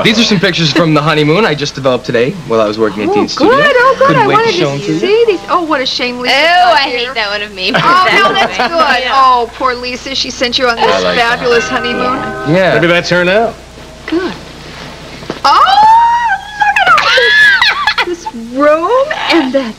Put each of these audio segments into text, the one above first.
These are some pictures from the honeymoon I just developed today while I was working at Dean's studio. Oh, good. Couldn't I wait wanted show them to see these. Oh, what a shame, Lisa. Oh, I hate that one of me. Oh, no, that's good. Yeah. Oh, poor Lisa. She sent you on this fabulous honeymoon. Yeah. Look at that turn out. Good. Oh, look at all this room and that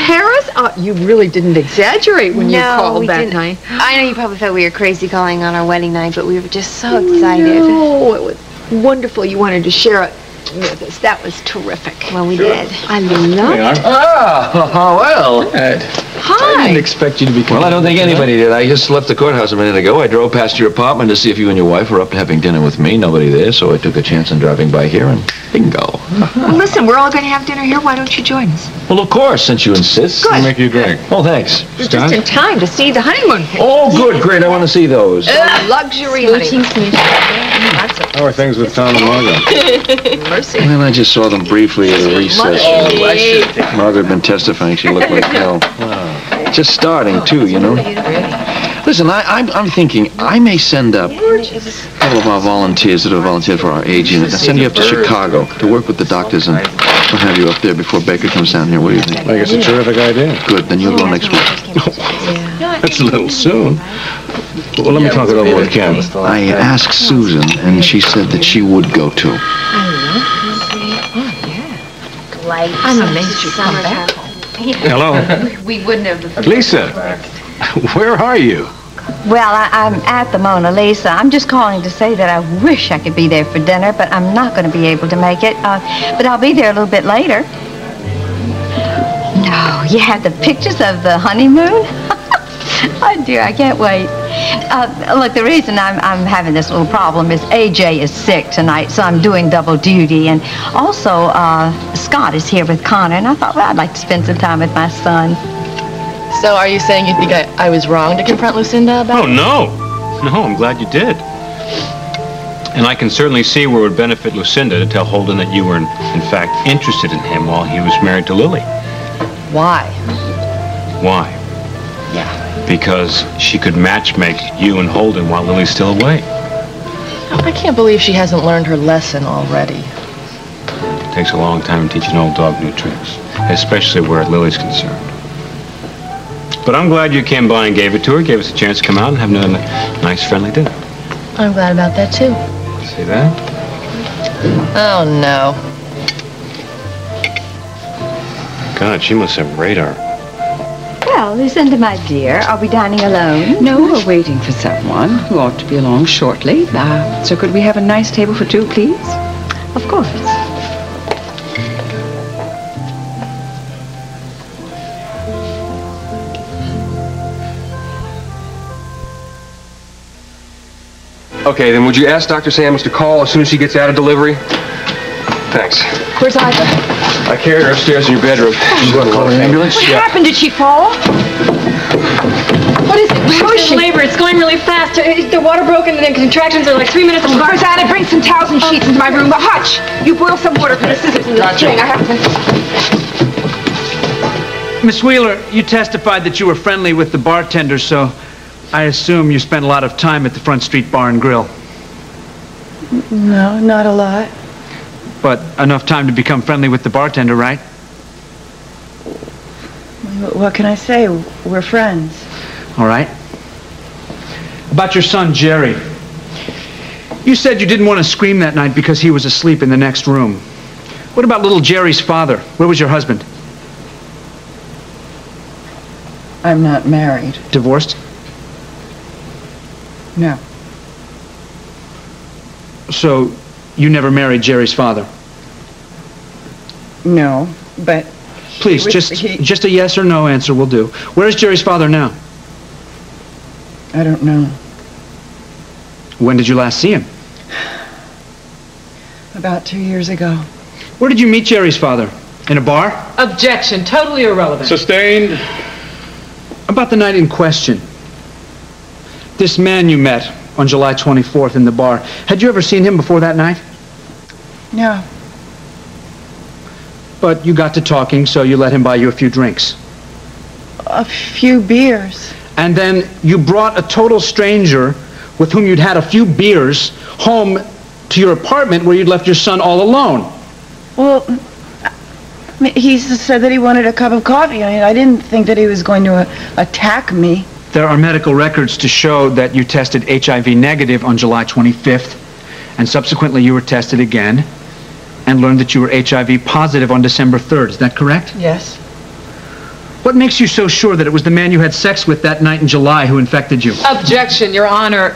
terrace. Oh, you really didn't exaggerate when you called that night. I know you probably thought we were crazy calling on our wedding night, but we were just so excited. Oh, it was wonderful. You wanted to share it with us. That was terrific. Well, we did. I love it. Ah, well. Hi. I didn't expect you to be. Well, I don't think anybody did. I just left the courthouse a minute ago. I drove past your apartment to see if you and your wife were up to having dinner with me. Nobody there, so I took a chance on driving by here, and bingo. Well, listen, we're all going to have dinner here. Why don't you join us? Well, of course, since you insist. Good. I'll make you a drink. Oh, thanks. You're just in time to see the honeymoon pictures. Oh, good, great. I want to see those. Luxury honeymoon. How are things with Tom and Margot? Mercy. Well, I just saw them briefly at a recess. Margaret had been testifying. She looked like hell. Just starting, too, you know. Listen, I'm thinking I may send up a couple of our volunteers that have volunteered for our age unit. I'll send you up to Chicago to work with the doctors, and we'll have you up there before Baker comes down here. What do you think? I think it's a terrific idea. Good, then you'll go next week. That's a little soon. Well, let me talk it over with Ken. I asked Susan, and she said that she would go, too. I'm amazed you come back. Hello. We wouldn't have. Lisa, where are you? Well, I'm at the Mona Lisa. I'm just calling to say that I wish I could be there for dinner, but I'm not going to be able to make it. But I'll be there a little bit later. No, you had the pictures of the honeymoon? Oh, dear, I can't wait. Look, the reason I'm having this little problem is AJ is sick tonight, so I'm doing double duty. And also, Scott is here with Connor, and I thought, well, I'd like to spend some time with my son. So are you saying you think I was wrong to confront Lucinda about it? Oh, no. No, I'm glad you did. And I can certainly see where it would benefit Lucinda to tell Holden that you were, in fact, interested in him while he was married to Lily. Why? Why? Yeah. Because she could matchmake you and Holden while Lily's still away. I can't believe she hasn't learned her lesson already. It takes a long time to teach an old dog new tricks, especially where Lily's concerned. But I'm glad you came by and gave it to her, gave us a chance to come out and have another nice, friendly dinner. I'm glad about that, too. See that? Oh, no. God, she must have radar. Well, Lucinda, my dear, are we dining alone? No, we're waiting for someone who ought to be along shortly. So could we have a nice table for two, please? Of course. Okay, then would you ask Dr. Samuels to call as soon as she gets out of delivery? Thanks. Where's Ida? I carried her upstairs in your bedroom. She's going to call an ambulance? What happened? Did she fall? What is it? Where is she? Labor. It's going really fast. The water broken and the contractions are like 3 minutes apart. Rosanna, bring some towels and sheets into my room. But hush! You boil some water for the scissors in this thing. I have to... Miss Wheeler, you testified that you were friendly with the bartender, so I assume you spent a lot of time at the Front Street Bar and Grill. No, not a lot. But enough time to become friendly with the bartender, right? What can I say? We're friends. All right. About your son, Jerry. You said you didn't want to scream that night because he was asleep in the next room. What about little Jerry's father? Where was your husband? I'm not married. Divorced? No. So, you never married Jerry's father? No, but... Please, just a yes or no answer will do. Where is Jerry's father now? I don't know. When did you last see him? About 2 years ago. Where did you meet Jerry's father? In a bar? Objection. Totally irrelevant. Sustained. About the night in question. This man you met on July 24th in the bar. Had you ever seen him before that night? No. But you got to talking, so you let him buy you a few drinks. A few beers. And then you brought a total stranger with whom you'd had a few beers home to your apartment where you'd left your son all alone. Well, he said that he wanted a cup of coffee. I didn't think that he was going to attack me. There are medical records to show that you tested HIV negative on July 25th, and subsequently you were tested again and learned that you were HIV positive on December 3rd. Is that correct? Yes. What makes you so sure that it was the man you had sex with that night in July who infected you? Objection, Your Honor.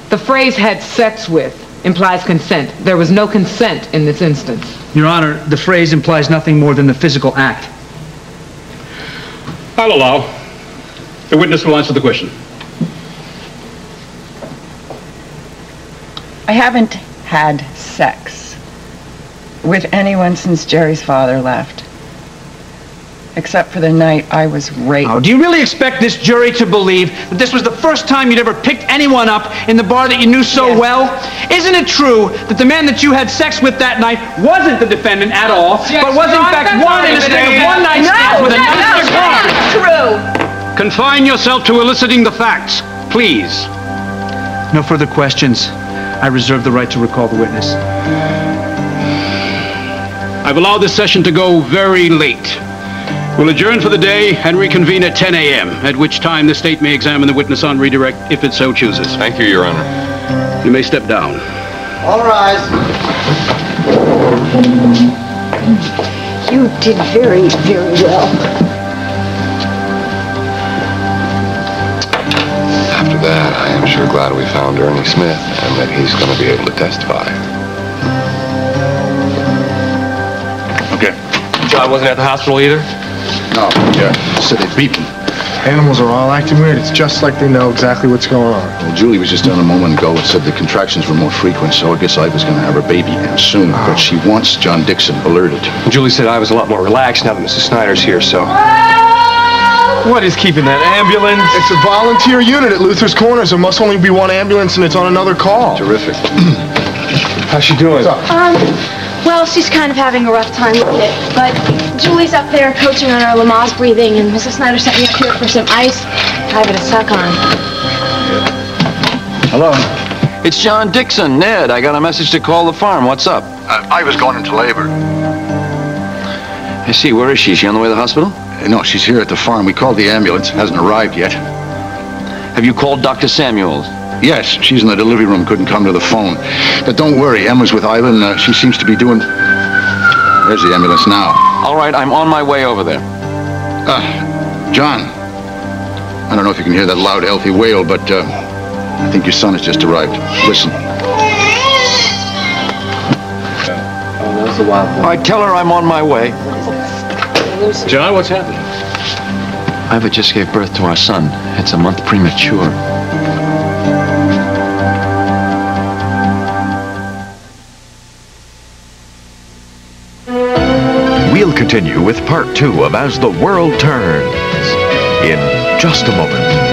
The phrase "had sex with" implies consent. There was no consent in this instance. Your Honor, the phrase implies nothing more than the physical act. I'll allow. The witness will answer the question. I haven't had sex with anyone since Jerry's father left. Except for the night I was raped. Oh, do you really expect this jury to believe that this was the first time you'd ever picked anyone up in the bar that you knew so well? Isn't it true that the man that you had sex with that night wasn't the defendant at all, but was in fact one in a string of one-night stands with another girl? True. Confine yourself to eliciting the facts, please. No further questions. I reserve the right to recall the witness. I've allowed this session to go very late. We'll adjourn for the day and reconvene at 10 a.m., at which time the state may examine the witness on redirect if it so chooses. Thank you, Your Honor. You may step down. All rise. You did very, very well. After that, I am sure glad we found Ernie Smith and that he's going to be able to testify. Okay. John wasn't at the hospital either? No, yeah. So they beat them. Animals are all acting weird. It's just like they know exactly what's going on. Well, Julie was just on a moment ago and said the contractions were more frequent, so I guess I was going to have her baby and soon. But she wants John Dixon alerted. Julie said I was a lot more relaxed now that Mrs. Snyder's here, so... What is keeping that ambulance? It's a volunteer unit at Luther's Corners. There must only be one ambulance and it's on another call. Terrific. How's she doing? What's up? Well, she's kind of having a rough time with it, but Julie's up there coaching on her Lamaze breathing, and Mrs. Snyder sent me up here for some ice. I have it to suck on. Hello. It's John Dixon. Ned, I got a message to call the farm. What's up? I was going into labor. I see. Where is she? Is she on the way to the hospital? No, she's here at the farm. We called the ambulance. Hasn't arrived yet. Have you called Dr. Samuels? Yes, she's in the delivery room. Couldn't come to the phone. But don't worry. Emma's with Ivan. She seems to be doing... There's the ambulance now. All right, I'm on my way over there. John. I don't know if you can hear that loud, healthy wail, but I think your son has just arrived. Listen. Oh, that's a wild one. All right, tell her I'm on my way. John, what's happening? Iva just gave birth to our son. It's a month premature. We'll continue with part 2 of As the World Turns in just a moment.